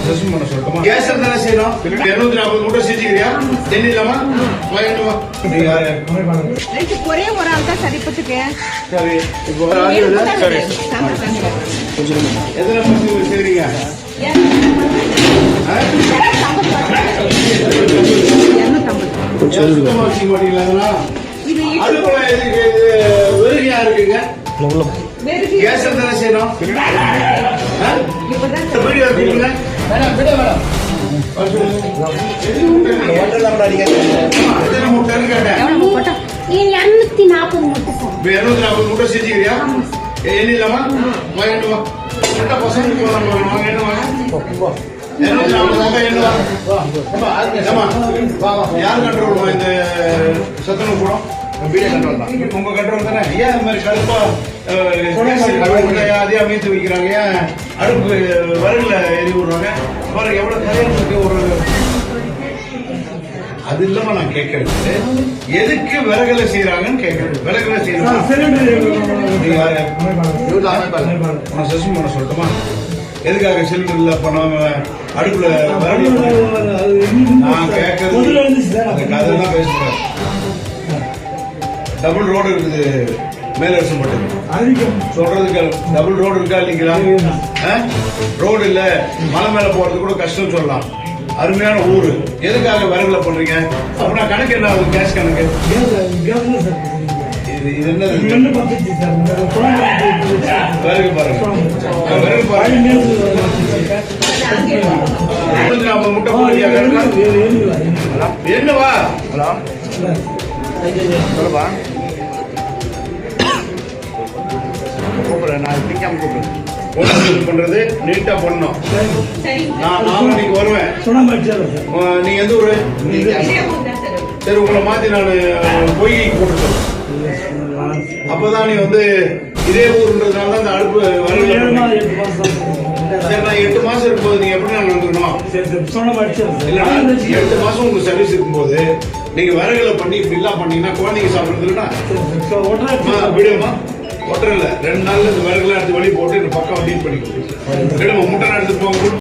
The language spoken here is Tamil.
செஷன் பண்ண சொல்லட்டுமா? கேஸ் தானே செய்யணும். 240 மூட்டை செஞ்சுக்கிறியா? தெரியல இல்லாமா வாங்கிட்டுமா? ஒரே ஒரு ஆள் தான் சரிப்பட்டுக்கு. சரி இப்போ சரி எத்தனை பசங்க செய்றீங்க? சுத்தமா வச்சுக்க மாட்டீங்களா? அதுக்குள்ள வெறுகையா இருக்குங்க. கேஸ் தானே செய்யணும். வீடியோ எடுத்துக்கீங்க. எத்தனை மூட்டைன்னு கேட்டேன். 240 மூட்டை செஞ்சுக்கிறியா? என்ன இல்லாமா வாங்கிட்டு வா. பசங்களுக்கு யார் கண்ட்ரோல் இந்த சத்துணவு கூடம்? உங்க கண்ட்ரோல் தானே. ஏன் இந்த மாதிரி கடுப்பா அதே அமைத்து வைக்கிறாங்க? ஏன் அடுப்பு வரல எரி விடுறாங்க? பாருங்க எவ்வளவு கல்யாணத்துக்கு ஒரு அது இல்லாம நான் கேட்கறது எதுக்கு விறகுல செய்யறாங்கன்னு கேட்கறது. விறகுல செய்யறாங்க செஷன் பண்ண சொல்லட்டுமா? எதுக்காக சிலிண்டர்ல பண்ணாம அடுப்புல விறகு நான் கேட்கறது அந்த கதை தான் பேசுறேன். டபுள் ரோடு இருக்குது மேலரசம் மட்டும் சொல்றதுக்கு. டபுள் ரோடு இருக்கா இல்லைங்களா? ரோடு இல்ல மலை மேல போறது கூட கஷ்டம் சொல்லலாம். அருமையான ஊரு. எதுக்காக விறகுல பண்றீங்க? அப்படின்னா கணக்கு என்ன ஆகுது? கேஸ் கணக்கு இது என்னது? விறகு பாருங்க. விறகு பாருங்க. 240 முட்டை போடுறியா? என்னவா சொல்லப்பா கூப்பிடுறேன். நான் பிடிக்காம கூப்பிடுறேன். பண்றது நீட்டா பண்ணணும். நான் இன்னைக்கு வருவேன். நீ எந்த ஊரு? சரி உங்களை மாத்தி நான் பொய் போட்டு அப்பதான் நீ வந்து இதே ஊருன்றதுனால அந்த அடுப்பு வரல. சரி நான் 8 மாசம் இருக்கும்போது நீங்க எப்படி நான் வந்துக்கணும்? 8 மாசம் உங்க சர்வீஸ் இருக்கும்போது நீங்க விறகுல பண்ணி இப்படி எல்லாம் பண்ணீங்கன்னா குழந்தைங்க சாப்பிடுறதுன்னா விடுமா? ஒட்டல 2 நாள்ல இந்த விறகுலாம் எடுத்து வழி போட்டு இந்த பக்கம் டீல் பண்ணிக்கணும். முட்டை எடுத்து போங்க.